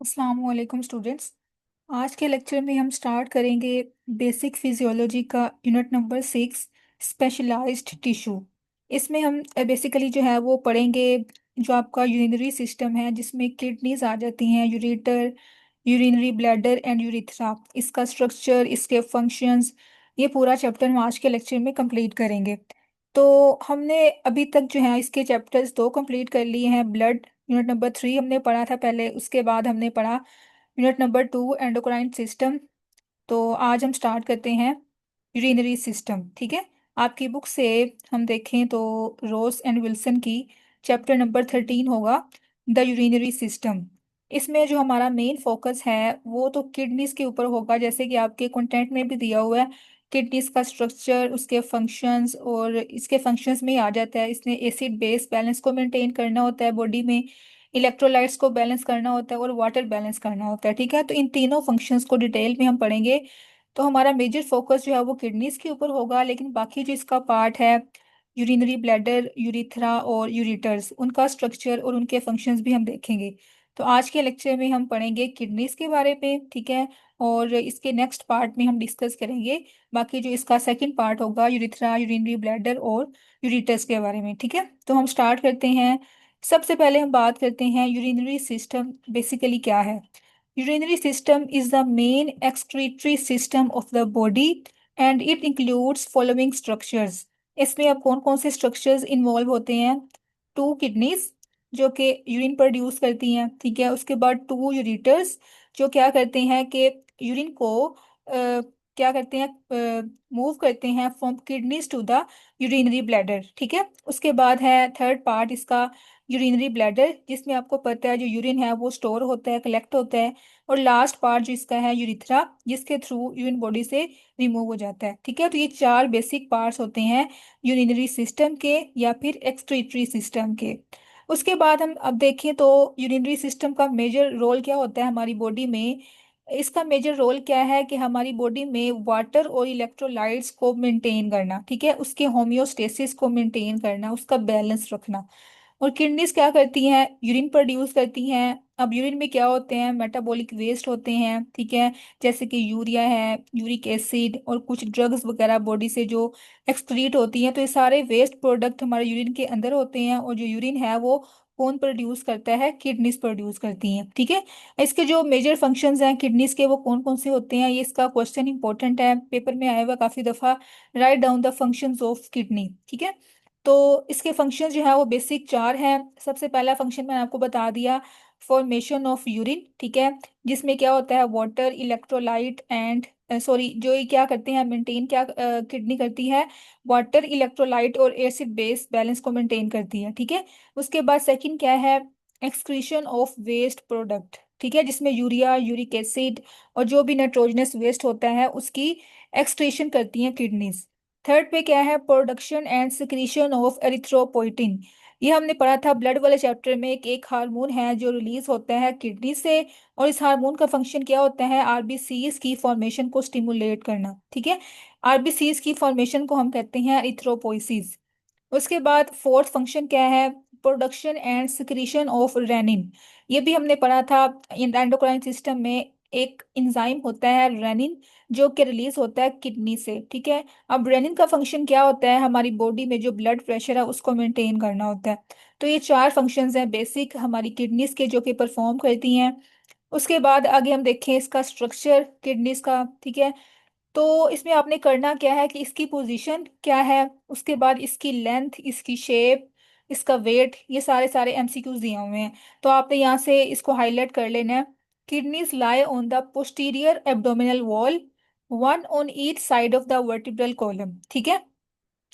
अस्सलाम वालेकुम स्टूडेंट्स। आज के लेक्चर में हम स्टार्ट करेंगे बेसिक फिजियोलॉजी का यूनिट नंबर 6, स्पेशलाइज्ड टिश्यू। इसमें हम बेसिकली जो है वो पढ़ेंगे जो आपका यूरिनरी सिस्टम है, जिसमें किडनीज आ जाती हैं, ureter, urinary bladder and urethra. इसका स्ट्रक्चर, इसके फंक्शंस, ये पूरा चैप्टर हम आज के लेक्चर में कंप्लीट करेंगे। तो हमने अभी तक जो है इसके चैप्टर्स दो कंप्लीट कर लिए हैं। ब्लड यूनिट नंबर 3 हमने पढ़ा था पहले, उसके बाद हमने पढ़ा यूनिट नंबर 2 एंडोक्राइन सिस्टम। तो आज हम स्टार्ट करते हैं यूरिनरी सिस्टम। ठीक है, आपकी बुक से हम देखें तो रोस एंड विल्सन की चैप्टर नंबर 13 होगा, द यूरिनरी सिस्टम। इसमें जो हमारा मेन फोकस है वो तो किडनीज के ऊपर होगा, जैसे कि आपके कंटेंट में भी दिया हुआ है। किडनीज का स्ट्रक्चर, उसके फंक्शंस, और इसके फंक्शंस में ही आ जाता है, इसने एसिड बेस बैलेंस को मेंटेन करना होता है बॉडी में, इलेक्ट्रोलाइट्स को बैलेंस करना होता है और वाटर बैलेंस करना होता है। ठीक है, तो इन तीनों फंक्शंस को डिटेल में हम पढ़ेंगे। तो हमारा मेजर फोकस जो है वो किडनीज के ऊपर होगा, लेकिन बाकी जो इसका पार्ट है, यूरिनरी ब्लैडर, यूरिथ्रा और यूरिटर्स, उनका स्ट्रक्चर और उनके फंक्शंस भी हम देखेंगे। तो आज के लेक्चर में हम पढ़ेंगे किडनीज के बारे में। ठीक है, और इसके नेक्स्ट पार्ट में हम डिस्कस करेंगे बाकी जो इसका सेकंड पार्ट होगा, यूरिथ्रा, यूरिनरी ब्लैडर और यूरिटर्स के बारे में। ठीक है, तो हम स्टार्ट करते हैं। सबसे पहले हम बात करते हैं यूरिनरी सिस्टम बेसिकली क्या है। Urinary system is the main excretory system of the body and it includes following structures. इसमें अब कौन कौन से स्ट्रक्चर्स इन्वॉल्व होते हैं? टू किडनीज जो कि यूरिन प्रोड्यूस करती हैं। ठीक है, उसके बाद टू यूरिटर्स जो क्या करते हैं कि यूरिन को क्या करते हैं, मूव करते हैं from kidneys to the urinary bladder. ठीक है, उसके बाद है थर्ड पार्ट इसका, यूरिनरी ब्लैडर, जिसमें आपको पता है जो यूरिन है वो स्टोर होता है, कलेक्ट होता है। और लास्ट पार्ट जो इसका है यूरिथ्रा, जिसके थ्रू यूरिन बॉडी से रिमूव हो जाता है। ठीक है, तो ये चार बेसिक पार्ट्स होते हैं यूरिनरी सिस्टम के या फिर एक्सक्रीटरी सिस्टम के। उसके बाद हम अब देखें तो यूरिनरी सिस्टम का मेजर रोल क्या होता है हमारी बॉडी में। इसका मेजर रोल क्या है कि हमारी बॉडी में वाटर और इलेक्ट्रोलाइट्स को मेंटेन करना। ठीक है, उसके होमियोस्टेसिस को मेंटेन करना, उसका बैलेंस रखना। और किडनीज क्या करती हैं? यूरिन प्रोड्यूस करती हैं। अब यूरिन में क्या होते हैं? मेटाबॉलिक वेस्ट होते हैं। ठीक है, जैसे कि यूरिया है, यूरिक एसिड और कुछ ड्रग्स वगैरह बॉडी से जो एक्सक्रीट होती हैं। तो ये सारे वेस्ट प्रोडक्ट हमारे यूरिन के अंदर होते हैं, और जो यूरिन है वो कौन प्रोड्यूस करता है? किडनीज प्रोड्यूस करती हैं। ठीक है, इसके जो मेजर फंक्शंस हैं किडनीज के वो कौन कौन से होते हैं, ये इसका क्वेश्चन इंपॉर्टेंट है, पेपर में आया हुआ काफी दफा। Write down the functions of kidney. ठीक है, तो इसके फंक्शन जो है वो बेसिक चार हैं। सबसे पहला फंक्शन मैंने आपको बता दिया, फॉर्मेशन ऑफ यूरिन। ठीक है, जिसमें क्या होता है? वाटर, इलेक्ट्रोलाइट एंड सॉरी, जो ये क्या करते हैं मेंटेन, क्या किडनी करती है? वाटर, इलेक्ट्रोलाइट और एसिड बेस बैलेंस को मेंटेन करती है। ठीक है, उसके बाद सेकंड क्या है? Excretion of waste product. ठीक है, जिसमें यूरिया, यूरिक एसिड और जो भी नाइट्रोजनस वेस्ट होता है उसकी एक्सक्रीशन करती हैं किडनीज। थर्ड पे क्या है? Production and secretion of erythropoietin. ये हमने पढ़ा था ब्लड वाले चैप्टर में, एक हार्मोन है जो रिलीज होता है किडनी से, और इस हार्मोन का फंक्शन क्या होता है? आरबीसीज की फॉर्मेशन को स्टिमुलेट करना। ठीक है, आरबीसीज की फॉर्मेशन को हम कहते हैं एरिथ्रोपोइसिस। उसके बाद फोर्थ फंक्शन क्या है? Production and secretion of renin. ये भी हमने पढ़ा था एंडोक्राइन सिस्टम में, एक एंजाइम होता है रेनिन जो कि रिलीज होता है किडनी से। ठीक है, अब रेनिन का फंक्शन क्या होता है? हमारी बॉडी में जो ब्लड प्रेशर है उसको मेंटेन करना होता है। तो ये चार फंक्शंस हैं बेसिक हमारी किडनीज के, जो कि परफॉर्म करती हैं। उसके बाद आगे हम देखें इसका स्ट्रक्चर किडनीज का। ठीक है, तो इसमें आपने करना क्या है कि इसकी पोजीशन क्या है, उसके बाद इसकी लेंथ, इसकी शेप, इसका वेट, ये सारे सारे एमसीक्यूज दिए हुए हैं। तो आपने यहाँ से इसको हाईलाइट कर लेना है। Kidneys lie on the posterior abdominal wall, one on each side of the vertebral column. ठीक है,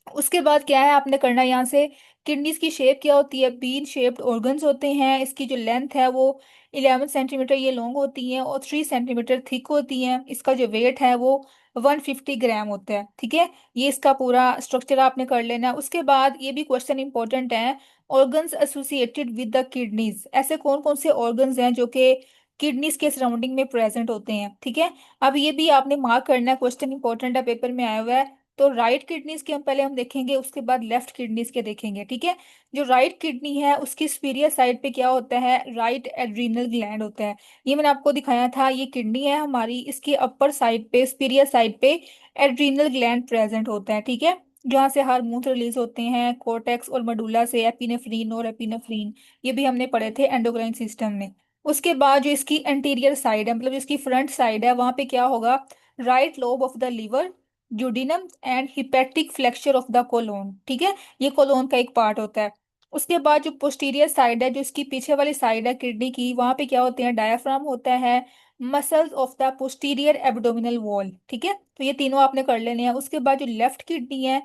उसके बाद क्या है आपने करना यहाँ से? किडनीज की शेप क्या होती है? बीन शेप्ड ऑर्गन्स होते हैं। इसकी जो लेंथ है वो 11 सेंटीमीटर ये लॉन्ग होती है और 3 सेंटीमीटर थिक होती है। इसका जो वेट है वो 150 ग्राम होता है। ठीक है, ये इसका पूरा स्ट्रक्चर आपने कर लेना है। उसके बाद ये भी क्वेश्चन इंपॉर्टेंट है, organs associated with the kidneys. ऐसे कौन कौन से ऑर्गन्स हैं जो कि किडनीज के सराउंडिंग में प्रेजेंट होते हैं? ठीक है, अब ये भी आपने मार्क करना है, क्वेश्चन इंपॉर्टेंट है, पेपर में आया हुआ है। तो राइट किडनीज के हम पहले हम देखेंगे, उसके बाद लेफ्ट किडनीज के देखेंगे, ठीक है। जो राइट किडनी है उसकी सुपीरियर साइड पे क्या होता है, राइट एड्रीनल ग्लैंड होता है। ये मैंने आपको दिखाया था, ये किडनी है हमारी, इसकी अपर साइड पे, सुपीरियर साइड पे एड्रीनल ग्लैंड प्रेजेंट होता है, ठीक है। जहाँ से हार्मोन्स रिलीज होते हैं, कोर्टेक्स और मडुला से एपिनेफ्रीन और एपिनेफ्रीन, ये भी हमने पढ़े थे एंडोक्राइन सिस्टम में। उसके बाद जो इसकी एंटीरियर साइड है, मतलब इसकी फ्रंट साइड है, वहां पे क्या होगा, right lobe of the liver, duodenum and hepatic flexure of the colon, ठीक है। ये कोलोन का एक पार्ट होता है। उसके बाद जो पोस्टीरियर साइड है, जो इसकी पीछे वाली साइड है किडनी की, वहां पे क्या होते हैं, डायाफ्राम होता है, muscles of the posterior abdominal wall, ठीक है। तो ये तीनों आपने कर लेने हैं। उसके बाद जो लेफ्ट किडनी है,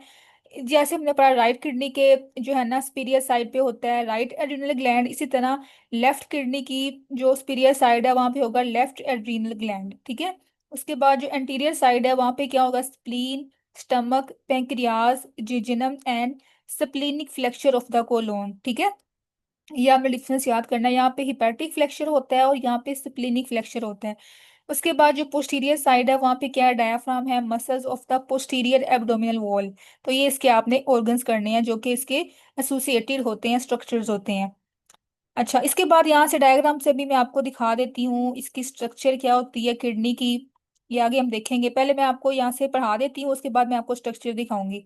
जैसे हमने पढ़ा राइट किडनी के जो है ना स्पीरियर साइड पे होता है राइट एड्रिनल ग्लैंड, इसी तरह लेफ्ट किडनी की जो स्पीरियर साइड है वहां पे होगा लेफ्ट एड्रिनल ग्लैंड, ठीक है। उसके बाद जो एंटीरियर साइड है वहां पे क्या होगा, spleen, stomach, pancreas, jejunum and splenic flexure of the colon, ठीक है। ये आपने डिफरेंस याद करना है, यहाँ पे हिपैटिक फ्लेक्चर होता है और यहाँ पे स्प्लीनिक फ्लेक्चर होता है। उसके बाद जो पोस्टीरियर साइड है वहाँ पे क्या है, डायाफ्राम है, muscles of the posterior abdominal wall. तो ये इसके आपने ऑर्गन्स करने हैं जो कि इसके एसोसिएटेड होते हैं, स्ट्रक्चर्स होते हैं। अच्छा, इसके बाद यहाँ से डायग्राम से भी मैं आपको दिखा देती हूँ इसकी स्ट्रक्चर क्या होती है किडनी की। ये आगे हम देखेंगे, पहले मैं आपको यहाँ से पढ़ा देती हूँ, उसके बाद मैं आपको स्ट्रक्चर दिखाऊंगी।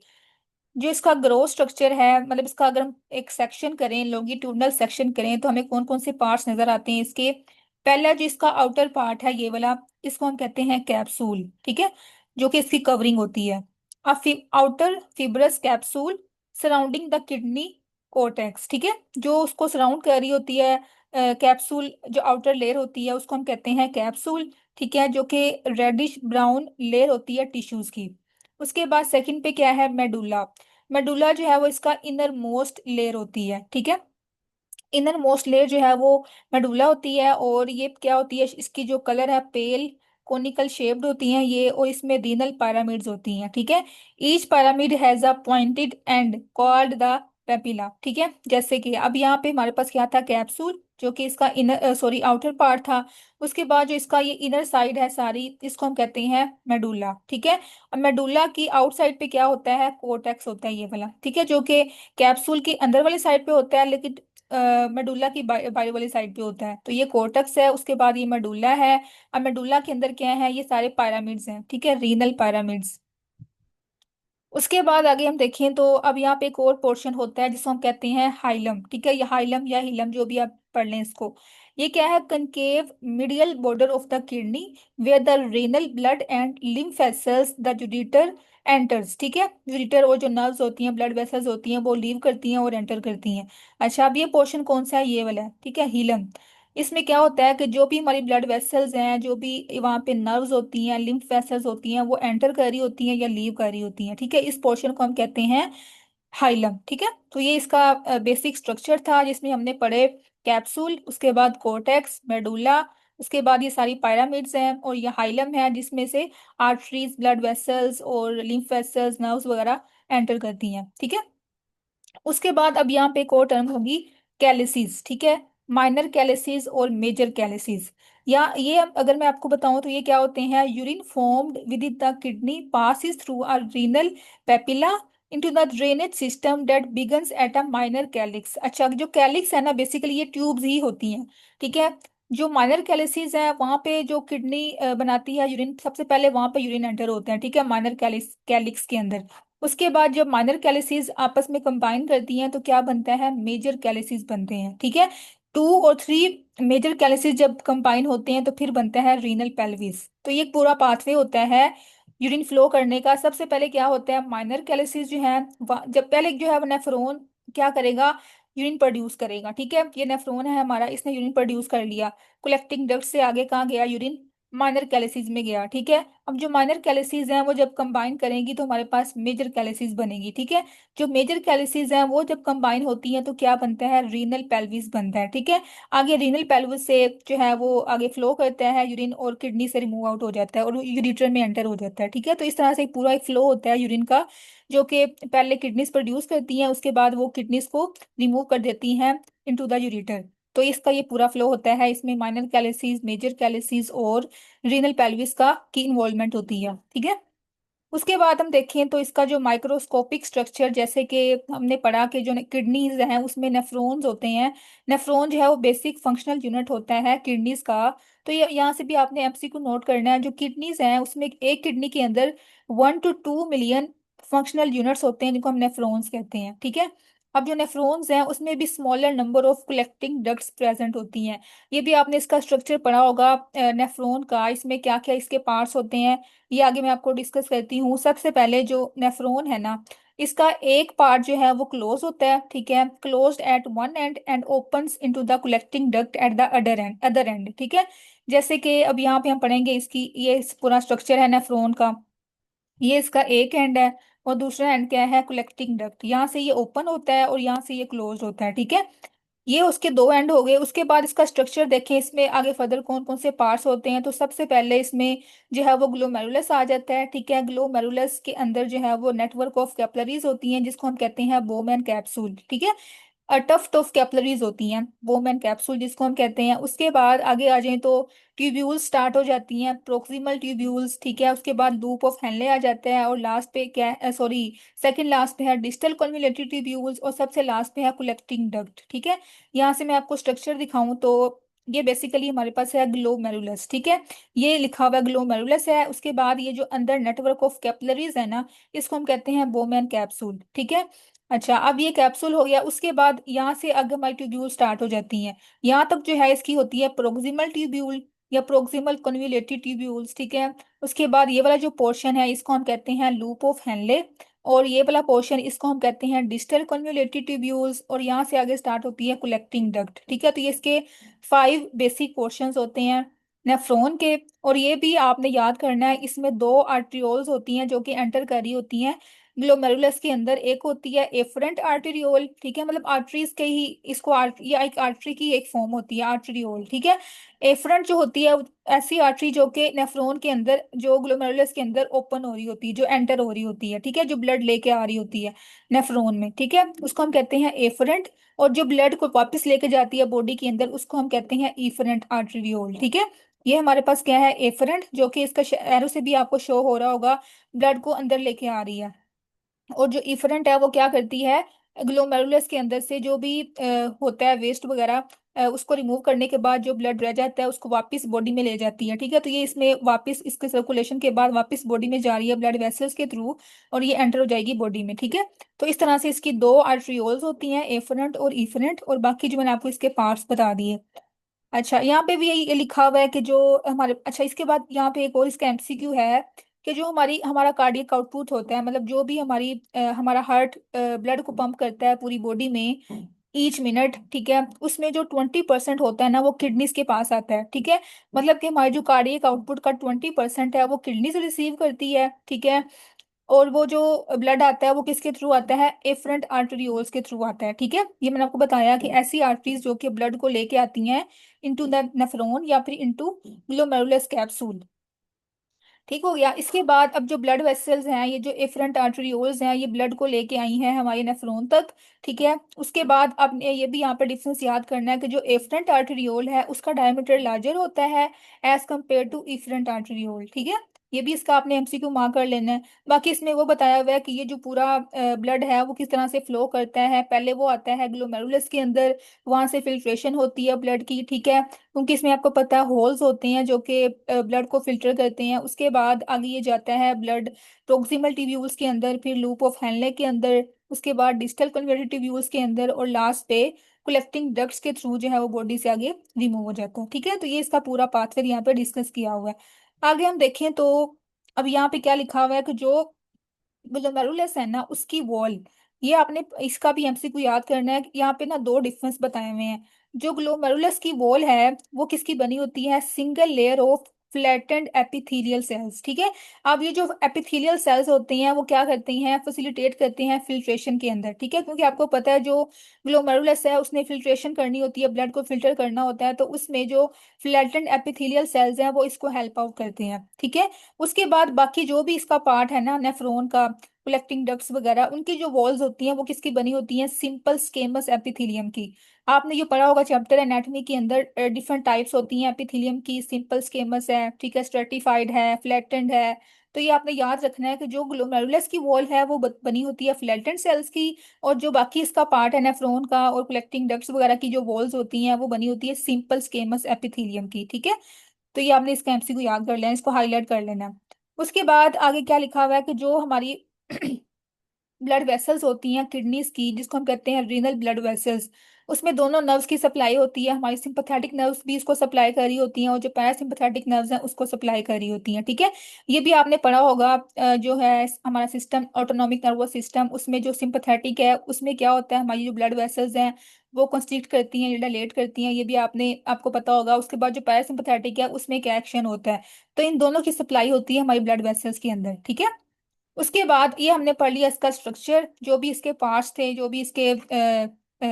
जो इसका ग्रोथ स्ट्रक्चर है, मतलब इसका अगर हम एक सेक्शन करें, लॉन्गिट्यूडनल सेक्शन करें, तो हमें कौन कौन से पार्ट्स नजर आते हैं इसके। पहला जो इसका आउटर पार्ट है ये वाला, इसको हम कहते हैं कैप्सूल, ठीक है, जो कि इसकी कवरिंग होती है। Outer fibrous capsule surrounding the kidney cortex, ठीक है, जो उसको सराउंड कर रही होती है, कैप्सूल जो आउटर लेयर होती है उसको हम कहते हैं कैप्सूल, ठीक है, जो कि रेडिश ब्राउन लेयर होती है टिश्यूज की। उसके बाद सेकंड पे क्या है, मेडुला। मेडुला जो है वो इसका इनर मोस्ट लेयर होती है, ठीक है। इनर मोस्ट लेयर जो है वो मेडुला होती है, और ये क्या होती है, इसकी जो कलर है पेल कोनिकल शेप्ड होती हैं ये, और इसमें रीनल पैरामिड्स होती हैं, ठीक है। Each pyramid has a pointed and called the papilla, ठीक है। जैसे कि अब यहाँ पे हमारे पास क्या था, कैप्सूल, जो कि इसका इनर सॉरी आउटर पार्ट था। उसके बाद जो इसका ये इनर साइड है सारी, इसको हम कहते हैं मेडुला, ठीक है। अब मेडुला की आउटसाइड पे क्या होता है, कोर्टेक्स होता है ये वाला, ठीक है, जो कि कैप्सूल की अंदर वाली साइड पे होता है, लेकिन मेडुला की बाहर वाली साइड पे होता है। तो ये कोर्टेक्स है, उसके बाद ये मेडुला है। अब मेडुला के अंदर क्या है, ये सारे पायरामिड्स हैं, ठीक है, रीनल पायरामिड्स। उसके बाद आगे हम देखें तो अब यहाँ पे एक और पोर्शन होता है जिसको हम कहते हैं हाइलम, ठीक है, ये हाइलम या हिलम जो भी आप पढ़ लें इसको। ये क्या है, concave medial border of the kidney where the renal blood and lymph vessels the जुडिटर एंटर्स, ठीक है। जुडिटर और जो नर्व्स होती हैं, ब्लड वेसल्स होती हैं, वो लीव करती हैं और एंटर करती हैं। अच्छा, अब ये पोर्शन कौन सा है, ये वाला है, ठीक है, हिलम। इसमें क्या होता है कि जो भी हमारी ब्लड वेसल्स हैं, जो भी वहाँ पे नर्व्स होती हैं, लिम्फ वेसल्स होती हैं, वो एंटर कर रही होती हैं या लीव कर रही होती हैं, ठीक है। इस पोर्शन को हम कहते हैं हाइलम, ठीक है। तो ये इसका बेसिक स्ट्रक्चर था जिसमें हमने पढ़े कैप्सूल, उसके बाद कोर्टेक्स, मेडुला, उसके बाद ये सारी पायरामिड्स हैं, और ये हाइलम है जिसमें से आर्टरीज, ब्लड वेसल्स और लिम्फ वेसल्स, नर्व्स वगैरह एंटर करती हैं, ठीक है। उसके बाद अब यहाँ पे एक और टर्म होगी कैलिसिस, ठीक है, माइनर कैलिसिस और मेजर कैलिसिस। या ये अगर मैं आपको बताऊं तो ये क्या होते हैं, urine formed with in the kidney passes through a renal papilla into the drainage system that begins at a minor calyx. अच्छा, जो कैलिक्स है ना, बेसिकली ये ट्यूब्स ही होती हैं, ठीक है। जो माइनर कैलिसिस है वहां पे जो किडनी बनाती है यूरिन, सबसे पहले वहां पे यूरिन एंटर होते हैं, ठीक है, माइनर कैलिक्स के अंदर। उसके बाद जब माइनर कैलिसिस आपस में कंबाइन करती हैं तो क्या बनता है, मेजर कैलिसिस बनते हैं, ठीक है। 2 और 3 मेजर कैलिसिस जब कंबाइन होते हैं तो फिर बनता है रीनल पेल्विस। तो ये एक पूरा पाथवे होता है यूरिन फ्लो करने का। सबसे पहले क्या होता है, माइनर कैलिसिस जो है, जब पहले जो है वो नेफ्रॉन क्या करेगा, यूरिन प्रोड्यूस करेगा, ठीक है। ये नेफ्रॉन है हमारा, इसने यूरिन प्रोड्यूस कर लिया, कलेक्टिंग डक्ट से आगे कहाँ गया, यूरिन माइनर कैलिसिस में गया, ठीक है। अब जो माइनर कैलिसिस हैं वो जब कंबाइन करेंगी तो हमारे पास मेजर कैलिसिस बनेगी, ठीक है। जो मेजर कैलिसिस हैं वो जब कंबाइन होती हैं तो क्या बनता है, रीनल पेल्विस बनता है, ठीक है। आगे रीनल पेल्विस से जो है वो आगे फ्लो करता है यूरिन, और किडनी से रिमूव आउट हो जाता है और यूरिटर में एंटर हो जाता है, ठीक है। तो इस तरह से एक पूरा एक फ्लो होता है यूरिन का, जो कि पहले किडनीज प्रोड्यूस करती हैं, उसके बाद वो किडनीज को रिमूव कर देती हैं इनटू द यूरिटर। तो इसका ये पूरा फ्लो होता है, इसमें माइनर कैलिसिस, मेजर कैलिसिस और रीनल पेल्विस का की इन्वॉल्वमेंट होती है, ठीक है। उसके बाद हम देखें तो इसका जो माइक्रोस्कोपिक स्ट्रक्चर, जैसे कि हमने पढ़ा कि जो किडनीज हैं उसमें नेफ्रॉन्स होते हैं। नेफ्रॉन जो है वो बेसिक फंक्शनल यूनिट होता है किडनीज का। तो ये यहाँ से भी आपने एमसीक्यू नोट करना है। जो किडनीज हैं उसमें एक किडनी के अंदर 1 to 2 मिलियन फंक्शनल यूनिट्स होते हैं जिनको हम नेफ्रॉन्स कहते हैं, ठीक है। अब जो नेफ्रॉन्स हैं उसमें भी smaller number of collecting ducts present होती हैं। ये भी आपने इसका स्ट्रक्चर पढ़ा होगा नेफ्रॉन का, इसमें क्या क्या इसके पार्ट्स होते हैं ये आगे मैं आपको डिस्कस करती हूँ। सबसे पहले जो नेफ्रॉन है ना, इसका एक पार्ट जो है वो क्लोज होता है, ठीक है, closed eight one and and opens into the collecting duct at the other and, ठीक है। जैसे कि अब यहाँ पे हम पढ़ेंगे इसकी ये इस पूरा स्ट्रक्चर है नेफ्रॉन का। ये इसका एक एंड है और दूसरा एंड क्या है, कलेक्टिंग डक्ट। यहाँ से ये ओपन होता है और यहाँ से ये क्लोज होता है, ठीक है। ये उसके दो एंड हो गए। उसके बाद इसका स्ट्रक्चर देखें, इसमें आगे फर्दर कौन कौन से पार्ट्स होते हैं। तो सबसे पहले इसमें जो है वो ग्लोमेरुलस आ जाता है, ठीक है। ग्लोमेरुलस के अंदर जो है वो नेटवर्क ऑफ कैपिलरीज होती हैं जिसको हम कहते हैं बोमेन कैप्सूल, ठीक है। टफ्ट ऑफ कैपिलरीज होती हैं, बोमेन कैप्सूल जिसको हम कहते हैं। उसके बाद आगे आ जाएं तो ट्यूब्यूल्स स्टार्ट हो जाती हैं, प्रोक्सिमल ट्यूब्यूल्स, ठीक है। उसके बाद लूप ऑफ हेनले आ जाता है और लास्ट पे क्या है, सॉरी, सेकंड लास्ट पे है डिस्टल कन्वोल्यूटेड ट्यूब्यूल्स और सबसे लास्ट पे है कलेक्टिंग डक्ट, ठीक है। यहाँ से मैं आपको स्ट्रक्चर दिखाऊं तो ये बेसिकली हमारे पास है ग्लोमेरुलस, ठीक है। ये लिखा हुआ ग्लोमेरुलस है। उसके बाद ये जो अंदर नेटवर्क ऑफ कैपिलरीज है ना, इसको हम कहते हैं बोमेन कैप्सूल, ठीक है। अच्छा, अब ये कैप्सूल हो गया। उसके बाद यहाँ से आगे हमारी ट्यूब्यूल स्टार्ट हो जाती हैं। यहाँ तक जो है इसकी होती है प्रोक्सिमल ट्यूब्यूल या प्रोक्सिमल कन्वोल्यूटेड ट्यूब्यूल्स, ठीक है। उसके बाद ये वाला जो पोर्शन है इसको हम कहते हैं लूप ऑफ हेनले और ये वाला पोर्शन इसको हम कहते हैं डिस्टल कन्वोल्यूटेड ट्यूब्यूल्स और यहाँ से आगे स्टार्ट होती है कलेक्टिंग डक्ट, ठीक है। तो ये इसके 5 बेसिक पोर्शंस होते हैं नेफ्रॉन के। और ये भी आपने याद करना है, इसमें दो आर्ट्रियोल्स होती हैं जो कि एंटर कर रही होती हैं ग्लोमेरुलस के अंदर। एक होती है एफरेंट आर्टेरियोल, ठीक है, मतलब आर्टरीज के ही इसको या एक आर्टरी की एक फॉर्म होती है आर्टेरियोल, ठीक है। एफरेंट जो होती है ऐसी आर्टरी जो कि नेफ्रॉन के अंदर, जो ग्लोमेरुलस के अंदर ओपन हो रही होती है, जो एंटर हो रही होती है, ठीक है, जो ब्लड लेके आ रही होती है नेफ्रॉन में, ठीक है, उसको हम कहते हैं एफरेंट। और जो ब्लड को वापस लेके जाती है बॉडी के अंदर उसको हम कहते हैं इफरेंट आर्टेरियोल, ठीक है। ये हमारे पास क्या है, एफरेंट, जो कि इसका एरो से भी आपको शो हो रहा होगा, ब्लड को अंदर लेके आ रही है। और जो इफरेंट है वो क्या करती है, ग्लोमेरुलस के अंदर से जो भी होता है वेस्ट वगैरह, उसको रिमूव करने के बाद जो ब्लड रह जाता है उसको वापस बॉडी में ले जाती है, ठीक है। तो ये इसमें वापस इसके सर्कुलेशन के बाद वापस बॉडी में जा रही है ब्लड वेसल्स के थ्रू और ये एंटर हो जाएगी बॉडी में, ठीक है। तो इस तरह से इसकी दो आर्ट्रियोल्स होती हैं, एफरेंट और इफरेंट, और बाकी जो मैंने आपको इसके पार्ट्स बता दिए। अच्छा, यहाँ पे भी यही लिखा हुआ है कि जो हमारे, अच्छा इसके बाद यहाँ पे एक और इसका एमसीक्यू है कि जो हमारा कार्डियक आउटपुट होता है, मतलब जो भी हमारा हार्ट ब्लड को पंप करता है पूरी बॉडी में ईच मिनट, ठीक है, उसमें जो 20% होता है ना वो किडनीज के पास आता है, ठीक है। मतलब कि हमारी जो कार्डियक आउटपुट का 20% है वो किडनी से रिसीव करती है, ठीक है। और वो जो ब्लड आता है वो किसके थ्रू आता है, एफरेंट आर्टरियोल्स के थ्रू आता है, ठीक है। ये मैंने आपको बताया कि ऐसी आर्टरीज जो कि ब्लड को लेके आती हैं इनटू द नेफ्रॉन या फिर इनटू ग्लोमेरुलस कैप्सूल, ठीक हो गया। इसके बाद अब जो ब्लड वेसल्स हैं, ये जो एफरेंट आर्टरियोल्स हैं, ये ब्लड को लेके आई हैं हमारे नेफ्रॉन तक, ठीक है। उसके बाद आपने ये भी यहाँ पे डिफरेंस याद करना है कि जो एफरेंट आर्टरियोल है उसका डायमीटर लार्जर होता है as compared to efferent arteriole, ठीक है। ये भी इसका आपने एमसीक्यू मार्क कर लेना है। बाकी इसमें वो बताया हुआ है कि ये जो पूरा ब्लड है वो किस तरह से फ्लो करता है। पहले वो आता है ग्लोमेरुलस के अंदर, वहां से फिल्ट्रेशन होती है ब्लड की, ठीक है, क्योंकि इसमें आपको पता है होल्स होते हैं जो कि ब्लड को फिल्टर करते हैं। उसके बाद आगे ये जाता है ब्लड प्रोक्सिमल ट्यूब्यूल्स के अंदर, फिर लूप ऑफ हेनले के अंदर, उसके बाद डिस्टल कन्वर्टेड ट्यूब्यूल्स के अंदर और लास्ट पे कलेक्टिंग डक्ट्स के थ्रू जो है वो बॉडी से आगे रिमूव हो जाता है, ठीक है। तो ये इसका पूरा पाथवे यहाँ पे डिस्कस किया हुआ है। आगे हम देखें तो अब यहाँ पे क्या लिखा हुआ है कि जो ग्लोमेरुलस है ना उसकी वॉल, ये आपने इसका भी एमसीक्यू याद करना है। यहाँ पे ना दो डिफरेंस बताए हुए हैं। जो ग्लोमेरुलस की वॉल है वो किसकी बनी होती है, single layer of flattened epithelial cells, ठीक है। अब ये जो एपिथेलियल सेल्स होते हैं वो क्या करते हैं, फैसिलिटेट करते हैं फिल्ट्रेशन के अंदर, ठीक है, क्योंकि आपको पता है जो ग्लोमेरुलस है उसने फिल्ट्रेशन करनी होती है, ब्लड को फिल्टर करना होता है, तो उसमें जो फ्लैटेंड एपिथेलियल सेल्स हैं वो इसको हेल्प आउट करते हैं, ठीक है। उसके बाद बाकी जो भी इसका पार्ट है ना नेफ्रॉन का, कलेक्टिंग डक्ट्स वगैरह, उनकी जो वॉल्स होती हैं वो किसकी बनी होती हैं, सिंपल स्केमस एपिथेलियम की। आपने जो पढ़ा होगा चैप्टर एनाटॉमी के अंदर, डिफरेंट टाइप्स होती हैं एपिथेलियम की, सिंपल स्केमस है, ठीक है, स्ट्रेटिफाइड है, फ्लैटेंड है, तो ये आपने याद रखना है कि जो ग्लोमेरुलस की वॉल है वो बनी होती है फ्लैटेंड सेल्स की, और जो बाकी इसका पार्ट है नेफ्रॉन का और कलेक्टिंग डक्ट्स वगैरह की जो वॉल्स होती हैं वो बनी होती है सिंपल स्केमस एपिथेलियम की। ठीक है, तो ये आपने इसका एमसीक्यू याद कर लेना, इसको हाईलाइट कर लेना। उसके बाद आगे क्या लिखा हुआ है कि जो हमारी ब्लड वेसल्स होती हैं किडनीज की, जिसको हम कहते हैं रीनल ब्लड वेसल्स, उसमें दोनों नर्व्स की सप्लाई होती है। हमारी सिंपैथेटिक नर्व्स भी इसको सप्लाई कर रही होती हैं और जो पैरासिम्पैथेटिक नर्व्स हैं उसको सप्लाई कर रही होती हैं। ठीक है, ये भी आपने पढ़ा होगा। जो है हमारा सिस्टम ऑटोनॉमिक नर्वस सिस्टम, उसमें जो सिंपैथेटिक है उसमें क्या होता है, हमारी जो ब्लड वेसल्स हैं वो कंस्ट्रिक्ट करती हैं, डायलेट करती हैं, ये भी आपको पता होगा। उसके बाद जो पैरासिम्पैथेटिक है उसमें क्या एक्शन होता है। तो इन दोनों की सप्लाई होती है हमारी ब्लड वेसल्स के अंदर। ठीक है, उसके बाद ये हमने पढ़ लिया इसका स्ट्रक्चर, जो भी इसके पार्ट्स थे, जो भी इसके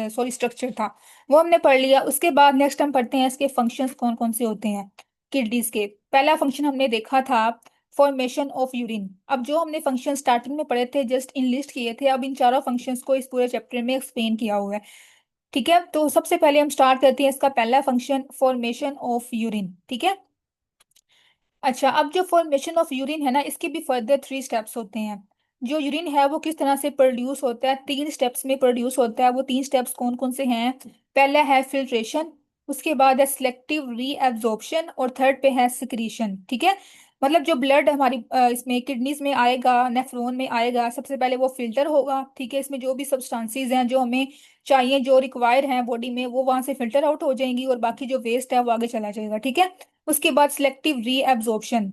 सॉरी स्ट्रक्चर था वो हमने पढ़ लिया। उसके बाद नेक्स्ट हम पढ़ते हैं इसके फंक्शंस कौन कौन से होते हैं किडनीज के। पहला फंक्शन हमने देखा था फॉर्मेशन ऑफ यूरिन। अब जो हमने फंक्शन स्टार्टिंग में पढ़े थे जस्ट इन लिस्ट किए थे, अब इन चारों फंक्शंस को इस पूरे चैप्टर में एक्सप्लेन किया हुआ है। ठीक है, तो सबसे पहले हम स्टार्ट करते हैं इसका पहला फंक्शन फॉर्मेशन ऑफ यूरिन। ठीक है, अच्छा, अब जो फॉर्मेशन ऑफ यूरिन है ना, इसके भी फर्दर 3 स्टेप्स होते हैं। जो यूरिन है वो किस तरह से प्रोड्यूस होता है, 3 स्टेप्स में प्रोड्यूस होता है। वो 3 स्टेप्स कौन कौन से हैं? पहला है फिल्ट्रेशन, उसके बाद है सिलेक्टिव रीएब्जॉर्प्शन, और थर्ड पे है सिक्रीशन। ठीक है, मतलब जो ब्लड हमारी इसमें किडनीज में आएगा, नेफ्रॉन में आएगा, सबसे पहले वो फिल्टर होगा। ठीक है, इसमें जो भी सब्सटेंसेस हैं जो हमें चाहिए, जो रिक्वायर हैं बॉडी में, वो वहां से फिल्टर आउट हो जाएंगी, और बाकी जो वेस्ट है वो आगे चला जाएगा। ठीक है, उसके बाद सिलेक्टिव रीएब्जॉर्प्शन,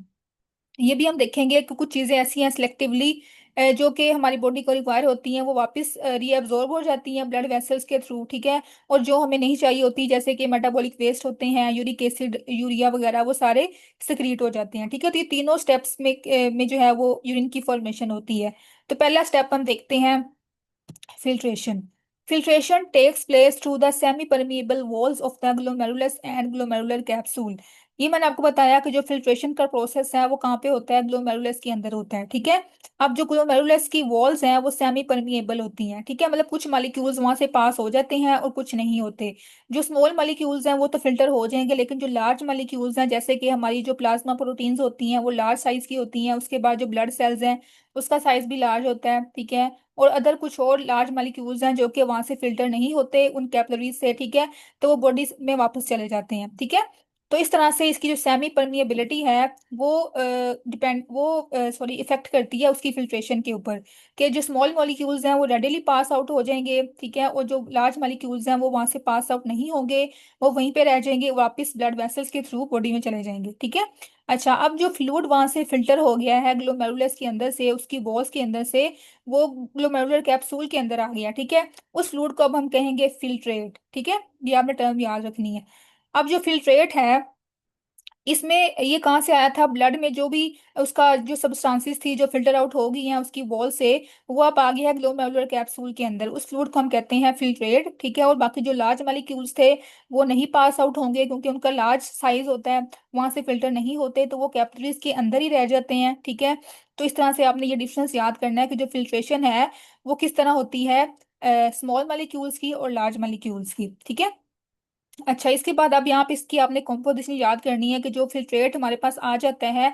ये भी हम देखेंगे कि कुछ चीजें ऐसी हैं सिलेक्टिवली जो कि हमारी बॉडी को रिक्वायर होती हैं, वो वापस रीएब्जॉर्ब हो जाती हैं ब्लड वेसल्स के थ्रू। ठीक है, और जो हमें नहीं चाहिए होती, जैसे कि मेटाबॉलिक वेस्ट होते हैं, यूरिक एसिड, यूरिया वगैरह, वो सारे सिक्रीट हो जाते हैं। ठीक है, तो ये तीनों स्टेप्स में जो है वो यूरिन की फॉर्मेशन होती है। तो पहला स्टेप हम देखते हैं filtration. Filtration takes place through the semi-permeable walls of the glomerulus and glomerular capsule. ये मैंने आपको बताया कि जो फिल्ट्रेशन का प्रोसेस है वो कहाँ पे होता है, ग्लोमेरुलस के अंदर होता है। ठीक है, अब जो ग्लोमेरुलस की वॉल्स हैं वो सेमी परमिएबल होती हैं। ठीक है, मतलब कुछ मॉलिक्यूल्स वहां से पास हो जाते हैं और कुछ नहीं होते। जो स्मॉल मॉलिक्यूल्स हैं वो तो फिल्टर हो जाएंगे, लेकिन जो लार्ज मॉलिक्यूल्स हैं, जैसे कि हमारी जो प्लाज्मा प्रोटीन्स होती हैं वो लार्ज साइज की होती हैं। उसके बाद जो ब्लड सेल्स हैं उसका साइज भी लार्ज होता है। ठीक है, और अदर कुछ और लार्ज मॉलिक्यूल्स हैं जो कि वहां से फिल्टर नहीं होते उन कैपिलरीज से। ठीक है, तो वो बॉडी में वापस चले जाते हैं। ठीक है, तो इस तरह से इसकी जो सेमी परमिएबिलिटी है वो डिपेंड वो सॉरी इफेक्ट करती है उसकी फिल्ट्रेशन के ऊपर, कि जो स्मॉल मॉलिक्यूल्स हैं वो रेडिली पास आउट हो जाएंगे। ठीक है, और जो लार्ज मॉलिक्यूल्स हैं वो वहां से पास आउट नहीं होंगे, वो वहीं पे रह जाएंगे, वापस ब्लड वेसल्स के थ्रू बॉडी में चले जाएंगे। ठीक है, अच्छा, अब जो फ्लूइड वहां से फिल्टर हो गया है ग्लोमेरुलस के अंदर से, उसकी वॉल्स के अंदर से, वो ग्लोमेरुलर कैप्सूल के अंदर आ गया। ठीक है, उस फ्लूइड को अब हम कहेंगे फिल्ट्रेट। ठीक है, ये आपने टर्म याद रखनी है। अब जो फिल्ट्रेट है, इसमें ये कहाँ से आया था, ब्लड में जो भी उसका जो सब्सटेंसेस थी जो फिल्टर आउट हो गई हैं उसकी वॉल से, वो अब आ गया है ग्लोमेरुलर कैप्सूल के अंदर। उस फ्लूइड को हम कहते हैं फिल्ट्रेट। ठीक है, और बाकी जो लार्ज मॉलिक्यूल्स थे वो नहीं पास आउट होंगे, क्योंकि उनका लार्ज साइज होता है, वहां से फिल्टर नहीं होते, तो वो कैपिलरीज के अंदर ही रह जाते हैं। ठीक है, तो इस तरह से आपने ये डिफरेंस याद करना है कि जो फिल्ट्रेशन है वो किस तरह होती है, स्मॉल मॉलिक्यूल्स की और लार्ज मॉलिक्यूल्स की। ठीक है, अच्छा, इसके बाद अब यहाँ पे इसकी आपने कॉम्पोजिशन याद करनी है कि जो फिल्ट्रेट हमारे पास आ जाता है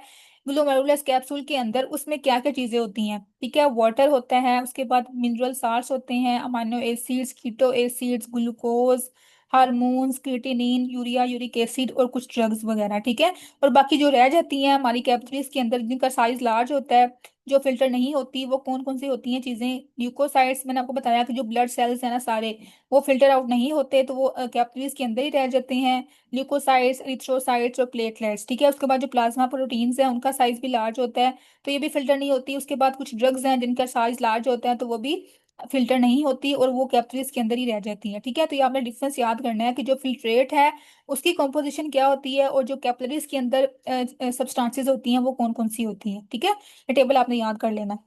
ग्लोमेरुलस कैप्सूल के अंदर, उसमें क्या क्या चीजें होती हैं। ठीक है, वाटर होता है, उसके बाद मिनरल साल्ट्स होते हैं, amino acids, keto acids, glucose, hormones, creatinine, urea, uric acid, और कुछ ड्रग्स वगैरह। ठीक है, और बाकी जो रह जाती हैं हमारी कैपिलरीज के अंदर जिनका साइज लार्ज होता है, जो फिल्टर नहीं होती, वो कौन कौन सी होती हैं चीजें, ल्यूकोसाइट्स, मैंने आपको बताया कि जो ब्लड सेल्स हैं ना सारे, वो फिल्टर आउट नहीं होते, तो वो कैपिलरीज के अंदर ही रह जाते हैं। ल्यूकोसाइट्स, एरिथ्रोसाइट्स और प्लेटलेट्स। ठीक है, उसके बाद जो प्लाज्मा प्रोटीन्स हैं उनका साइज भी लार्ज होता है, तो ये भी फिल्टर नहीं होती। उसके बाद कुछ ड्रग्स हैं जिनका साइज लार्ज होता है, तो वो भी फिल्टर नहीं होती और वो कैपिलरीज के अंदर ही रह जाती हैं। ठीक है, तो ये आपने डिफरेंस याद करना है कि जो फिल्ट्रेट है उसकी कॉम्पोजिशन क्या होती है, और जो कैपिलरीज के अंदर सब्सटेंसेज होती हैं वो कौन कौन सी होती हैं। ठीक है, ये टेबल आपने याद कर लेना।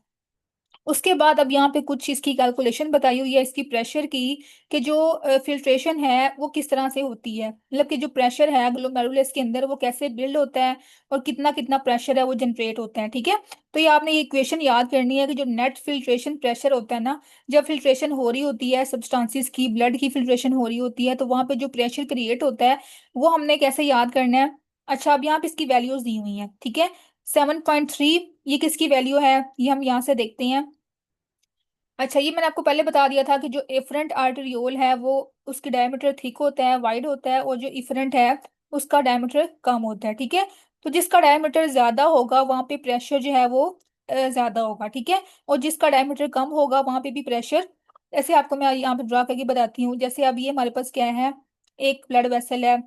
उसके बाद अब यहाँ पे कुछ इसकी कैलकुलेशन बताई हुई है इसकी प्रेशर की, कि जो फिल्ट्रेशन है वो किस तरह से होती है, मतलब कि जो प्रेशर है ग्लोमेरुलस के अंदर वो कैसे बिल्ड होता है, और कितना कितना प्रेशर है वो जनरेट होता है। ठीक है, तो ये आपने ये इक्वेशन याद करनी है कि जो नेट फिल्ट्रेशन प्रेशर होता है ना, जब फिल्ट्रेशन हो रही होती है सब्सटेंसेस की, ब्लड की फिल्ट्रेशन हो रही होती है, तो वहां पे जो प्रेशर क्रिएट होता है वो हमने कैसे याद करना है। अच्छा, अब यहाँ पे इसकी वैल्यूज दी हुई हैं। ठीक है, 7.3 ये किसकी वैल्यू है, ये हम यहाँ से देखते हैं। अच्छा, ये मैंने आपको पहले बता दिया था कि जो एफरेंट आर्टेरियोल है वो उसकी डायमीटर थिक होता है, वाइड होता है, और जो इफरेंट है उसका डायमीटर कम होता है। ठीक है, तो जिसका डायमीटर ज्यादा होगा वहां पे प्रेशर जो है वो ज्यादा होगा। ठीक है, और जिसका डायमीटर कम होगा वहां पे भी प्रेशर। ऐसे आपको मैं यहाँ पे ड्रा करके बताती हूँ। जैसे अब ये हमारे पास क्या है, एक ब्लड वेसल है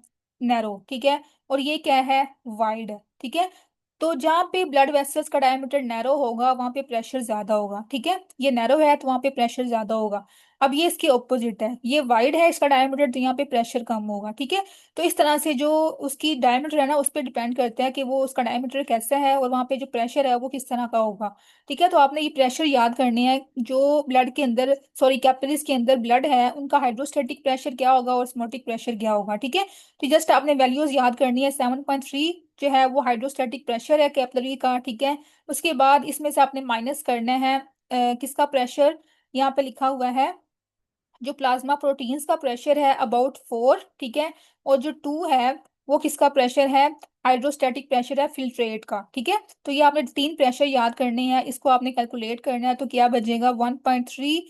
नैरो, ठीक है, और ये क्या है, वाइड। ठीक है, तो जहाँ पे ब्लड वेसल्स का डायमीटर नैरो होगा वहां पे प्रेशर ज्यादा होगा। ठीक है, ये नैरो है तो वहां पे प्रेशर ज्यादा होगा। अब ये इसके ऑपोजिट है, ये वाइड है इसका डायमीटर, तो यहाँ पे प्रेशर कम होगा। ठीक है, तो इस तरह से जो उसकी डायमीटर है ना उस पर डिपेंड करता है कि वो उसका डायमीटर कैसा है और वहाँ पे जो प्रेशर है वो किस तरह का होगा। ठीक है, तो आपने ये प्रेशर याद करने हैं। जो ब्लड के अंदर, सॉरी कैपिलरीज के अंदर ब्लड है उनका हाइड्रोस्टेटिक प्रेशर क्या होगा और osmotic प्रेशर क्या होगा। ठीक है, तो जस्ट आपने वैल्यूज याद करनी है। 7.3 जो है वो हाइड्रोस्टैटिक प्रेशर है कैपिलरी का। ठीक है, उसके बाद इसमें से आपने माइनस करना है किसका प्रेशर, यहाँ पे लिखा हुआ है जो प्लाज्मा प्रोटीन्स का प्रेशर है अबाउट 4। ठीक है, और जो 2 है वो किसका प्रेशर है, हाइड्रोस्टैटिक प्रेशर है फिल्ट्रेट का। ठीक है, तो ये आपने 3 प्रेशर याद करने हैं, इसको आपने कैलकुलेट करना है, तो क्या बचेगा 1.3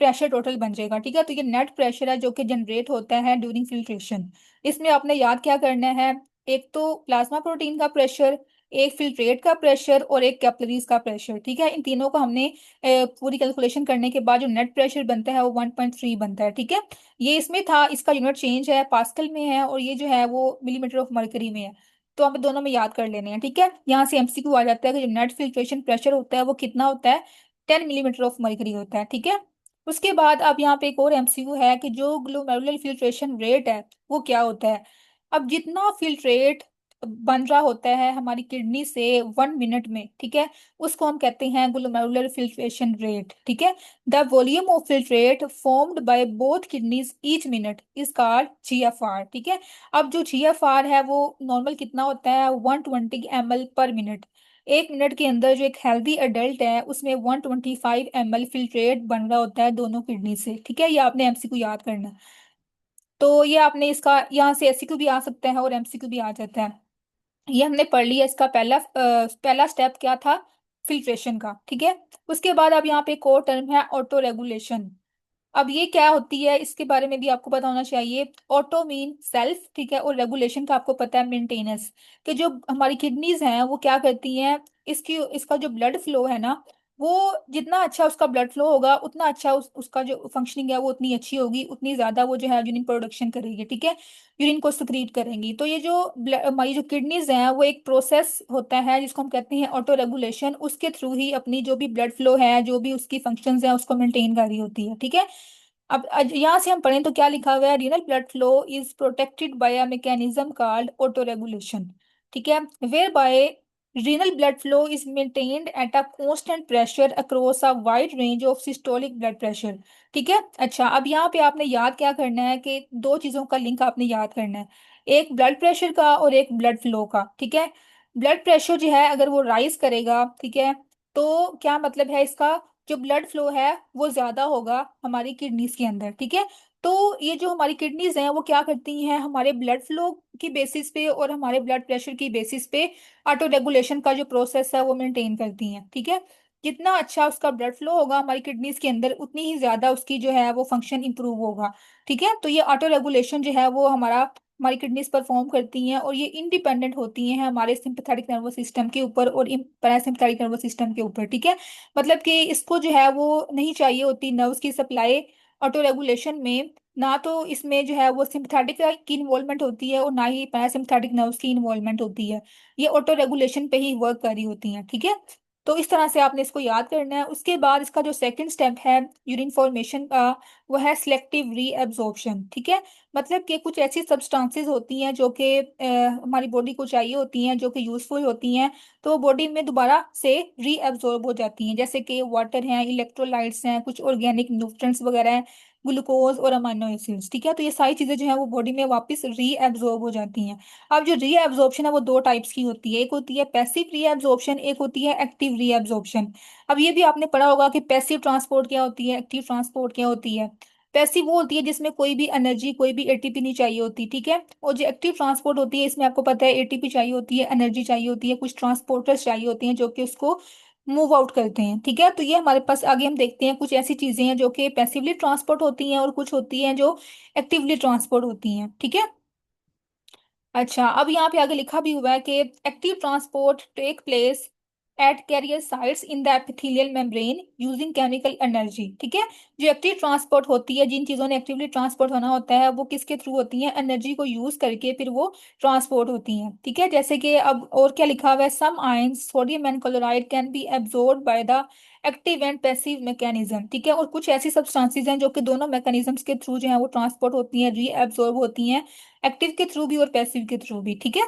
प्रेशर टोटल बन जाएगा। ठीक है, तो ये नेट प्रेशर है जो कि जनरेट होता है ड्यूरिंग फिल्ट्रेशन। इसमें आपने याद क्या करना है, एक तो प्लाज्मा प्रोटीन का प्रेशर, एक फिल्ट्रेट का प्रेशर और एक कैपिलरीज का प्रेशर। ठीक है, इन तीनों को हमने पूरी कैलकुलेशन करने के बाद जो नेट प्रेशर बनता है वो 1.3 बनता है। ठीक है, ये इसमें था, इसका यूनिट चेंज है, पास्कल में है, और ये जो है वो मिलीमीटर ऑफ मरकरी में है। तो हमें दोनों में याद कर लेने हैं। ठीक है, यहाँ से एमसीक्यू आ जाता है कि जो नेट फिल्ट्रेशन प्रेशर होता है वो कितना होता है, 10 मिलीमीटर ऑफ मरकरी होता है। ठीक है, उसके बाद अब यहाँ पे एक और एमसीक्यू है कि जो ग्लोमेरुलर फिल्ट्रेशन रेट है वो क्या होता है। अब जितना फिल्ट्रेट बन रहा होता है हमारी किडनी से 1 मिनट में, ठीक है, उसको हम कहते हैं ग्लोमेरुलर फिल्ट्रेशन रेट। ठीक है, the volume of filtrate formed by both kidneys each minute is called GFR. ठीक है, अब जो जीएफआर है वो नॉर्मल कितना होता है, 120 ml पर मिनट। 1 मिनट के अंदर जो एक हेल्दी अडल्ट है उसमें 125 ml फिल्ट्रेट बन रहा होता है दोनों किडनी से। ठीक है, ये आपने एमसीक्यू याद करना है। तो ये आपने इसका यहाँ से एससीक्यू भी आ सकता है और एमसीक्यू भी आ जाता है। ये हमने पढ़ लिया। इसका पहला स्टेप क्या था, फिल्ट्रेशन का। ठीक है, उसके बाद अब यहाँ पे एक और टर्म है ऑटो रेगुलेशन। अब ये क्या होती है इसके बारे में भी आपको पता होना चाहिए। ऑटो मीन सेल्फ, ठीक है, और रेगुलेशन का आपको पता है मेंटेनेंस, कि जो हमारी किडनीज हैं वो क्या करती हैं, इसका जो ब्लड फ्लो है ना, वो जितना अच्छा उसका ब्लड फ्लो होगा उतना अच्छा उसका जो फंक्शनिंग है वो उतनी अच्छी होगी, उतनी ज्यादा वो जो है यूरिन प्रोडक्शन करेगी। ठीक है, यूरिन को सिक्रीट करेंगी। तो ये जो हमारी जो किडनीज हैं वो एक प्रोसेस होता है जिसको हम कहते हैं ऑटो रेगुलेशन, उसके थ्रू ही अपनी जो भी ब्लड फ्लो है, जो भी उसकी फंक्शंस हैं उसको मेंटेन कर रही होती है। ठीक है, अब यहाँ से हम पढ़ें तो क्या लिखा हुआ है, renal blood flow is protected by a mechanism called autoregulation. ठीक है, whereby renal blood flow is maintained at a constant pressure across a wide range of systolic blood pressure. ठीक है, अच्छा, अब यहाँ पे आपने याद क्या करना है कि दो चीजों का लिंक आपने याद करना है, एक ब्लड प्रेशर का और एक ब्लड फ्लो का। ठीक है, ब्लड प्रेशर जो है अगर वो राइज करेगा, ठीक है, तो क्या मतलब है इसका, जो ब्लड फ्लो है वो ज्यादा होगा हमारी किडनीज के अंदर। ठीक है, तो ये जो हमारी किडनीज हैं वो क्या करती हैं, हमारे ब्लड फ्लो की बेसिस पे और हमारे ब्लड प्रेशर की बेसिस पे ऑटो रेगुलेशन का जो प्रोसेस है वो मेंटेन करती हैं। ठीक है, जितना अच्छा उसका ब्लड फ्लो होगा हमारी किडनीज के अंदर उतनी ही ज्यादा उसकी जो है वो फंक्शन इंप्रूव होगा। ठीक है, तो ये ऑटो रेगुलेशन जो है वो हमारी किडनीज परफॉर्म करती हैं, और ये इंडिपेंडेंट होती हैं हमारे सिंपैथेटिक नर्वस सिस्टम के ऊपर और पैरासिम्पैथेटिक नर्वस सिस्टम के ऊपर। ठीक है, मतलब कि इसको जो है वो नहीं चाहिए होती नर्व्स की सप्लाई ऑटो रेगुलेशन में, ना तो इसमें जो है वो सिंपैथेटिक की इन्वॉल्वमेंट होती है और ना ही पैरासिम्पैथेटिक नर्व्स की इन्वॉल्वमेंट होती है। ये ऑटो रेगुलेशन पे ही वर्क कर रही होती हैं। ठीक है, तो इस तरह से आपने इसको याद करना है। उसके बाद इसका जो सेकंड स्टेप है यूरिन फॉर्मेशन का, वो है सिलेक्टिव रीएब्जॉर्प्शन। ठीक है, मतलब कि कुछ ऐसी सब्सटेंसेस होती हैं जो कि हमारी बॉडी को चाहिए होती हैं, जो कि यूजफुल होती हैं, तो बॉडी में दोबारा से रीएब्जॉर्ब हो जाती हैं, जैसे कि वाटर हैं, इलेक्ट्रोलाइट्स हैं, कुछ ऑर्गेनिक न्यूट्रिएंट्स वगैरह हैं, ग्लूकोज और अमाइनो एसिड्स। ठीक है, तो ये सारी चीजें जो है वो बॉडी में वापस रीएब्जॉर्ब हो जाती हैं। अब जो रीएब्जॉर्प्शन है वो दो टाइप्स की होती है, एक होती है पैसिव रीएब्जॉर्प्शन, एक होती है एक्टिव रीएब्जॉर्प्शन। अब ये भी आपने पढ़ा होगा कि पैसिव ट्रांसपोर्ट क्या होती है, एक्टिव ट्रांसपोर्ट क्या होती है। पैसिव वो होती है जिसमें कोई भी एनर्जी, कोई भी एटीपी नहीं चाहिए होती, ठीक है। और जो एक्टिव ट्रांसपोर्ट होती है, इसमें आपको पता है एटीपी चाहिए होती है, एनर्जी चाहिए होती है, कुछ ट्रांसपोर्टर्स चाहिए होती हैं जो कि उसको मूव आउट करते हैं, ठीक है। तो ये हमारे पास आगे हम देखते हैं कुछ ऐसी चीजें हैं जो कि पैसिवली ट्रांसपोर्ट होती हैं और कुछ होती हैं जो एक्टिवली ट्रांसपोर्ट होती हैं, ठीक है। अच्छा, अब यहाँ पे आगे लिखा भी हुआ है कि active transport take place at carrier sites in the epithelial membrane using chemical energy, ठीक है। जो एक्टिव ट्रांसपोर्ट होती है, जिन चीजों ने एक्टिवली ट्रांसपोर्ट होना होता है, वो किसके थ्रू होती हैं, एनर्जी को यूज करके फिर वो ट्रांसपोर्ट होती हैं, ठीक है। जैसे कि अब और क्या लिखा हुआ है, some ions sodium and chloride can be absorb by the active and passive mechanism, ठीक है। और कुछ ऐसी सब्सटेंसेज हैं जो कि दोनों मैकेनिज्म्स के थ्रू जो है वो ट्रांसपोर्ट होती हैं, रीएब्जॉर्ब होती हैं, एक्टिव के थ्रू भी और पैसिव के थ्रू भी, ठीक है।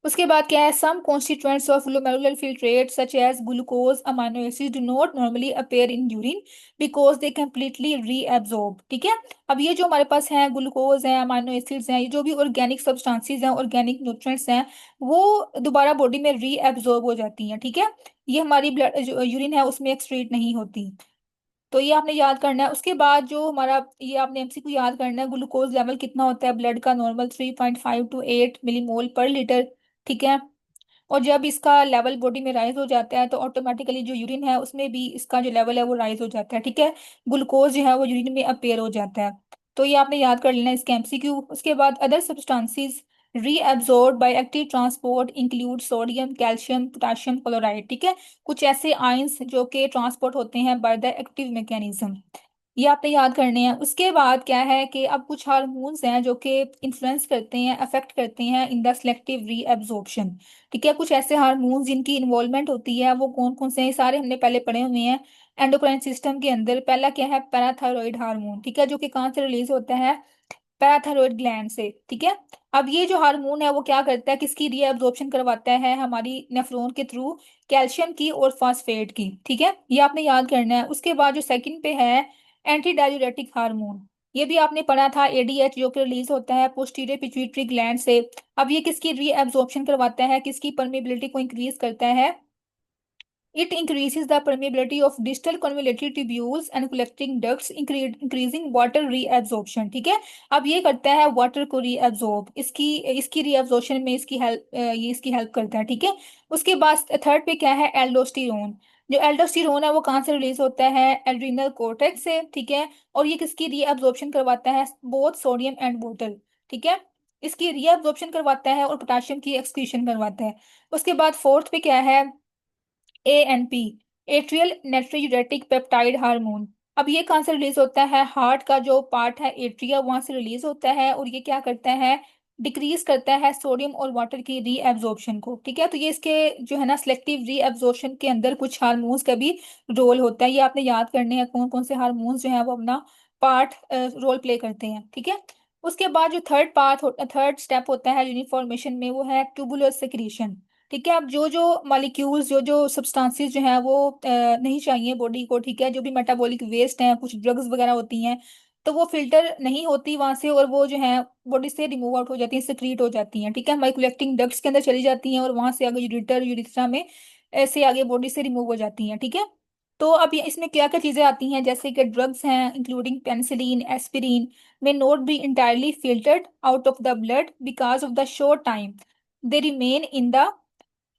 उसके बाद क्या है, some constituents of glomerular filtrate such as glucose amino acid do not normally appear in urine because they completely reabsorb, ठीक है। अब ये जो हमारे पास है ग्लूकोज है, अमाइनो एसिड्स हैं, ये जो भी ऑर्गेनिक सब्सटेंसेस हैं, ऑर्गेनिक न्यूट्रिएंट्स हैं, वो दोबारा बॉडी में रीएब्जॉर्ब हो जाती हैं, ठीक है। ये हमारी ब्लड यूरिन है उसमें एक्सक्रीट नहीं होती। तो ये आपने याद करना है। उसके बाद जो हमारा, ये आपने एमसीक्यू याद करना है, ग्लूकोज लेवल कितना होता है ब्लड का नॉर्मल, 3.5 to 8 मिलीमोल पर लीटर, ठीक है। और जब इसका लेवल बॉडी में राइज हो जाता है तो ऑटोमेटिकली जो यूरिन है उसमें भी इसका जो लेवल है वो राइज हो जाता है, ठीक है। ग्लूकोज जो है वो यूरिन में अपेयर हो जाता है। तो ये आपने याद कर लेना इसके एमसीक्यू। उसके बाद other substances reabsorb by active transport include sodium, calcium, potassium chloride, ठीक है। कुछ ऐसे आयंस जो कि ट्रांसपोर्ट होते हैं बाय द एक्टिव मैकेनिज्म, ये आपने याद करने हैं। उसके बाद क्या है कि अब कुछ हार्मोन्स हैं जो कि इन्फ्लुएंस करते हैं, अफेक्ट करते हैं इन द सिलेक्टिव रीएब्जॉर्प्शन, ठीक है। कुछ ऐसे हार्मोन्स जिनकी इन्वॉल्वमेंट होती है, वो कौन कौन से हैं, सारे हमने पहले पढ़े हुए हैं एंडोक्राइन सिस्टम के अंदर। पहला क्या है, पैराथायरॉइड हार्मोन, ठीक है, जो कि कहाँ से रिलीज होता है, पैराथायरॉइड ग्लैंड से, ठीक है। अब ये जो हार्मोन है वो क्या करता है, किसकी रीअब्जॉर्प्शन करवाता है, हमारी नेफ्रॉन के थ्रू कैल्शियम की और फास्फेट की, ठीक है। ये आपने याद करना है। उसके बाद जो सेकंड पे है एंटी डाययूरेटिक हार्मोन, ये भी आपने पढ़ा था, एडीएच, जो कि रिलीज होता है पोस्टीरियर पिट्यूटरी ग्लैंड से। अब ये किसकी रीअब्जॉर्प्शन करवाता है, किसकी परमेबिलिटी को इंक्रीज करता है, it increases the permeability of distal convoluted tubules and collecting ducts, increasing water reabsorption, ठीक है। अब ये करता है वाटर को रीअब्जॉर्ब, इसकी इसकी रीअब्जॉर्प्शन में इसकी हेल्प, ये इसकी हेल्प करता है, ठीक है। उसके बाद थर्ड पे क्या है, एल्डोस्टेरोन। जो एल्डोस्टेरोन है वो कहाँ से रिलीज होता है, एड्रिनल कोर्टेक्स से, ठीक है। और ये किसकी रीअब्जॉर्प्शन करवाता है, बोथ सोडियम एंड वाटर, ठीक है। इसकी रीअब्जॉर्प्शन करवाता है और पोटाशियम की एक्सक्रीशन करवाता है। उसके बाद फोर्थ पे क्या है, एएनपी, एट्रियल नाइट्रोयूरेटिक पेप्टाइड हार्मोन। अब ये कहाँ से रिलीज होता है, हार्ट का जो पार्ट है एट्रिया, वहां से रिलीज होता है, और ये क्या करता है, डिक्रीज करता है सोडियम और वाटर की रीएब्जॉर्प्शन को, ठीक है। तो ये इसके जो है ना सिलेक्टिव रीएब्जॉर्प्शन के अंदर कुछ हार्मोन्स का भी रोल होता है। ये आपने याद करने हैं कौन कौन से हार्मोन्स जो है वो अपना पार्ट रोल प्ले करते हैं, ठीक है। उसके बाद जो थर्ड स्टेप होता है यूनिफॉर्मेशन में, वो है ट्यूबुलर सेक्रीशन, ठीक है। अब जो जो मॉलिक्यूल्स, जो जो सब्सटेंसेस जो है वो नहीं चाहिए बॉडी को, ठीक है, जो भी मेटाबॉलिक वेस्ट हैं, कुछ ड्रग्स वगैरह होती हैं, तो वो फिल्टर नहीं होती वहां से, और वो जो है बॉडी से रिमूव आउट हो जाती हैं, सिक्रीट हो जाती हैं, ठीक है। हमारी कलेक्टिंग डक्ट्स के अंदर चली जाती हैं और वहां से आगे यूरिटर यूरिथ्रा में ऐसे आगे बॉडी से रिमूव हो जाती हैं, ठीक है। तो अब इसमें क्या क्या चीजें आती हैं, जैसे कि ड्रग्स हैं including penicillin, aspirin, may not be entirely filtered out of the blood because of the short time they remain in the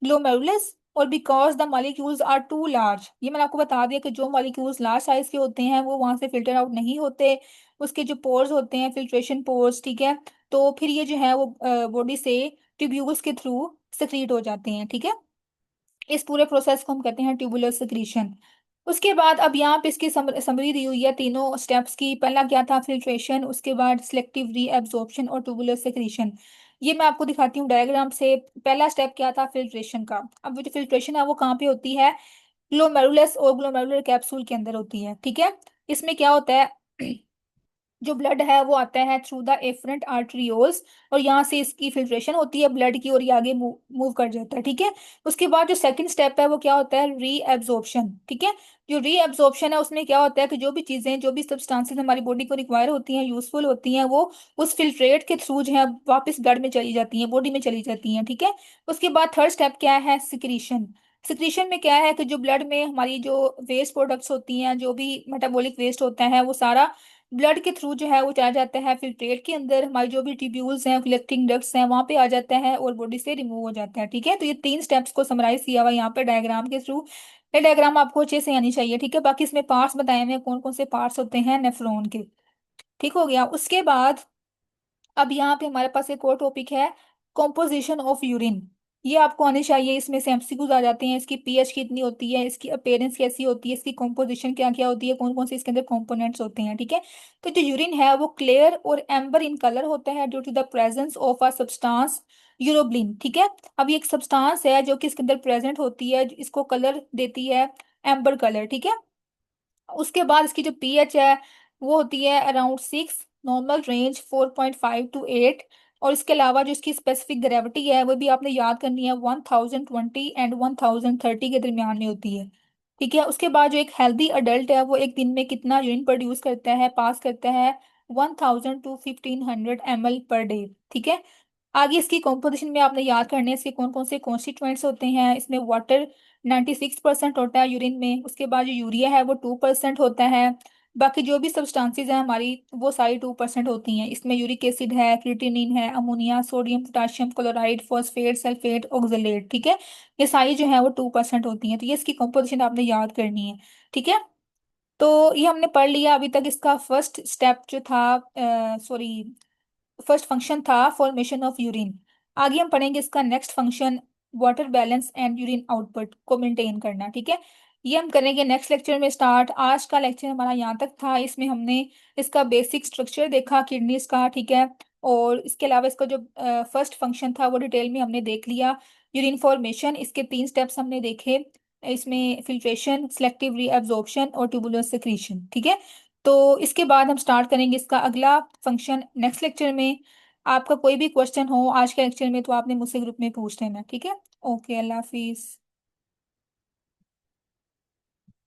glomerulus, और because the molecules are too large. ये मैंने आपको बता दिया कि जो मॉलिक्यूल्स लार्ज साइज के होते हैं वो वहां से फिल्टर आउट नहीं होते, उसके जो पोर्स होते हैं फिल्ट्रेशन पोर्स, ठीक है। तो फिर ये जो है वो बॉडी से ट्यूब्यूल्स के थ्रू सक्रीट हो जाते हैं, ठीक है। इस पूरे प्रोसेस को हम कहते हैं ट्यूबुलर सिक्रीशन। उसके बाद अब यहाँ पे इसकी समरी दी हुई है तीनों स्टेप्स की। पहला क्या था, फिल्ट्रेशन, उसके बाद सिलेक्टिव रीएब्जॉर्प्शन और ट्यूबुलर सिक्रीशन। ये मैं आपको दिखाती हूँ डायग्राम से। पहला स्टेप क्या था, फिल्ट्रेशन का। अब जो फिल्ट्रेशन है वो कहाँ पे होती है, ग्लोमेरुलस और ग्लोमेरुलर कैप्सूल के अंदर होती है, ठीक है। इसमें क्या होता है, जो ब्लड है वो आता है थ्रू द एफरेंट आर्टरियोल्स, और यहाँ से इसकी फिल्ट्रेशन होती है ब्लड की, और ये आगे मूव कर जाता है, ठीक है। उसके बाद जो सेकंड स्टेप है वो क्या होता है, रीएब्जॉर्प्शन, ठीक है। जो रीएब्जॉर्प्शन है उसमें क्या होता है कि जो भी चीजें, जो भी सब्सटेंसेस हमारी बॉडी को रिक्वायर होती हैं, यूजफुल होती हैं, वो उस फिल्ट्रेट के थ्रू जो है वापस ब्लड में चली जाती हैं, बॉडी में चली जाती हैं, ठीक है। उसके बाद थर्ड स्टेप क्या है, सिक्रीशन। सिक्रीशन में क्या है कि जो ब्लड में हमारी जो वेस्ट प्रोडक्ट्स होती हैं, जो भी मेटाबॉलिक वेस्ट होता है, वो सारा ब्लड के थ्रू जो है वो चला जाता है फिल्ट्रेट के अंदर, हमारी जो भी ट्यूब्यूल्स हैं, कलेक्टिंग डक्ट्स हैं, वहां पे आ जाता है और बॉडी से रिमूव हो जाता है। ठीक है, तो ये तीन स्टेप्स को समराइज किया हुआ यहाँ पे डायग्राम के थ्रू। ये डायग्राम आपको अच्छे से आनी चाहिए। ठीक है, बाकी इसमें पार्ट्स बताए हुए हैं कौन कौन से पार्ट्स होते हैं नेफ्रॉन के। ठीक हो गया। उसके बाद अब यहाँ पे हमारे पास एक और टॉपिक है, कॉम्पोजिशन ऑफ यूरिन। ये आपको आने चाहिए, इसमें से एमसीक्यूज आ जाते हैं। इसकी पीएच कितनी होती है, इसकी अपीयरेंस कैसी होती है, इसकी कॉम्पोजिशन क्या क्या होती है, कौन कौन से इसके अंदर कंपोनेंट्स होते हैं। ठीक है, तो जो यूरिन है वो क्लियर और एम्बर इन कलर होता है due to the presence of a substance urobilin. ठीक है, अब ये एक सब्सटेंस है जो कि इसके अंदर प्रेजेंट होती है, इसको कलर देती है एम्बर कलर। ठीक है, उसके बाद इसकी जो पीएच है वो होती है अराउंड 6, नॉर्मल रेंज 4.5 to 8। और इसके अलावा जो इसकी स्पेसिफिक ग्रेविटी है वो भी आपने याद करनी है, 1020 एंड 1030 के दरमियान में होती है। ठीक है, उसके बाद जो एक हेल्दी अडल्ट है वो एक दिन में कितना यूरिन प्रोड्यूस करता है, पास करता है, 1000 to 1500 ml पर डे। ठीक है, आगे इसकी कॉम्पोजिशन में आपने याद करने हैं इसके कौन कौन से कॉन्स्टिट्यूएंट्स होते हैं। इसमें वाटर 96% होता है यूरिन में। उसके बाद जो यूरिया है वो 2% होता है। बाकी जो भी सब्सटेंसेस हैं हमारी वो सारी 2% होती हैं। इसमें यूरिक एसिड है, क्रिएटिनिन है, ammonia, sodium, potassium chloride, phosphate, sulphate, oxalate. ठीक है, ये सारी जो है वो 2% होती हैं। तो ये इसकी कॉम्पोजिशन आपने याद करनी है। ठीक है, तो ये हमने पढ़ लिया अभी तक। इसका फर्स्ट स्टेप जो था, सॉरी, फर्स्ट फंक्शन था फॉर्मेशन ऑफ यूरिन। आगे हम पढ़ेंगे इसका next function, water balance and urine output को मेंटेन करना। ठीक है, ये हम करेंगे नेक्स्ट लेक्चर में स्टार्ट। आज का लेक्चर हमारा यहाँ तक था। इसमें हमने इसका बेसिक स्ट्रक्चर देखा किडनीज का। ठीक है, और इसके अलावा इसका जो फर्स्ट फंक्शन था वो डिटेल में हमने देख लिया। यूरिन फॉर्मेशन, इसके तीन स्टेप्स हमने देखे, इसमें फिल्ट्रेशन, सिलेक्टिव रीअब्जॉर्प्शन और ट्यूबुलर सेक्रीशन। ठीक है, तो इसके बाद हम स्टार्ट करेंगे इसका अगला फंक्शन नेक्स्ट लेक्चर में। आपका कोई भी क्वेश्चन हो आज के लेक्चर में तो आपने मुझसे ग्रुप में पूछ लेना। ठीक है, ओके, अल्लाह हाफिज।